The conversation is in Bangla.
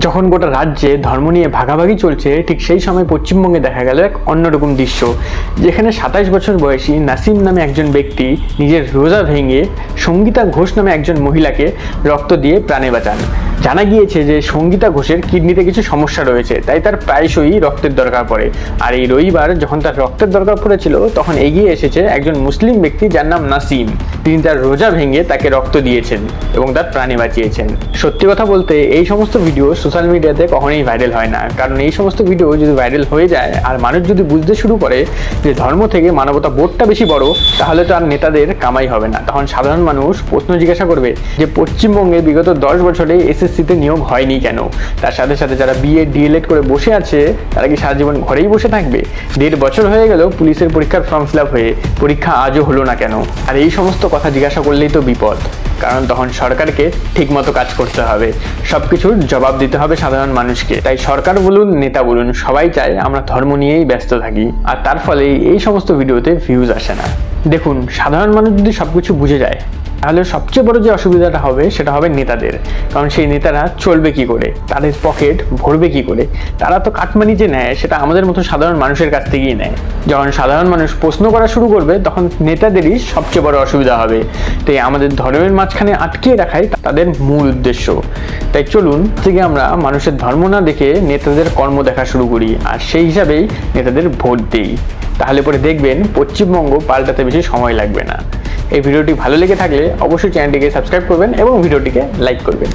যখন গোটা রাজ্যে ধর্ম নিয়ে ভাগাভাগি চলছে, ঠিক সেই সময় পশ্চিমবঙ্গে দেখা গেল এক অন্যরকম দৃশ্য, যেখানে 27 বছর বয়সী নাসিম নামে একজন ব্যক্তি নিজের রোজা ভেঙে সঙ্গীতা ঘোষ নামে একজন মহিলাকে রক্ত দিয়ে প্রাণে বাঁচান। জানা গিয়েছে যে সঙ্গীতা ঘোষের কিডনিতে কিছু সমস্যা রয়েছে, তাই তার প্রায়শই রক্তের দরকার পড়ে। আর এই রবিবার যখন তার রক্তের দরকার পড়েছিল, তখন এগিয়ে এসেছে একজন মুসলিম ব্যক্তি যার নাম নাসিম। তিনি তার রোজা ভেঙে তাকে রক্ত দিয়েছেন এবং তার প্রাণে বাঁচিয়েছেন। সত্যি কথা বলতে এই সমস্ত ভিডিও সোশ্যাল মিডিয়াতে কখনোই ভাইরাল হয় না, কারণ এই সমস্ত ভিডিও যদি ভাইরাল হয়ে যায় আর মানুষ যদি বুঝতে শুরু করে যে ধর্ম থেকে মানবতা বোধটা বেশি বড়, তাহলে তো আর নেতাদের কামাই হবে না। তখন সাধারণ মানুষ প্রশ্ন জিজ্ঞাসা করবে যে পশ্চিমবঙ্গে বিগত 10 বছরে এসএসসিতে নিয়োগ হয়নি কেন? তার সাথে সাথে যারা বিএ ডিএলএড করে বসে আছে, তারা কি সারা জীবন ঘরেই বসে থাকবে? 1.5 বছর হয়ে গেল পুলিশের পরীক্ষার ফর্ম ফিল আপ হয়ে, পরীক্ষা আজও হলো না কেন? আর এই সমস্ত কথা জিজ্ঞাসা করলেই তো বিপদ, কারণ তখন সরকারকে ঠিকমতো কাজ করতে হবে, সবকিছুর জবাব দিতে হবে সাধারণ মানুষকে। তাই সরকার বলুন, নেতা বলুন, সবাই চায় আমরা ধর্ম নিয়েই ব্যস্ত থাকি, আর তার ফলে এই সমস্ত ভিডিওতে ভিউজ আসে না। দেখুন, সাধারণ মানুষ যদি সবকিছু বুঝে যায়, তাহলে সবচেয়ে বড় যে অসুবিধাটা হবে সেটা হবে নেতাদের। কারণ সেই নেতারা চলবে কি করে, তাদের পকেট ভরবে কি করে? তারা তো কাটমানি যে নেয়, সেটা আমাদের মতো সাধারণ মানুষের কাছ থেকেই নেয়। যখন সাধারণ মানুষ প্রশ্ন করা শুরু করবে, তখন নেতাদেরই সবচেয়ে বড় অসুবিধা হবে। তাই আমাদের ধর্মের মাঝখানে আটকিয়ে রাখাই তাদের মূল উদ্দেশ্য। তাই চলুন থেকে আমরা মানুষের ধর্ম না দেখে নেতাদের কর্ম দেখা শুরু করি, আর সেই হিসাবেই নেতাদের ভোট দিই। তাহলে পরে দেখবেন পশ্চিমবঙ্গ পাল্টাতে বেশি সময় লাগবে না। এই ভিডিওটি ভালো লেগে থাকলে অবশ্যই চ্যানেলটিকে সাবস্ক্রাইব করবেন এবং ভিডিওটিকে লাইক করবেন।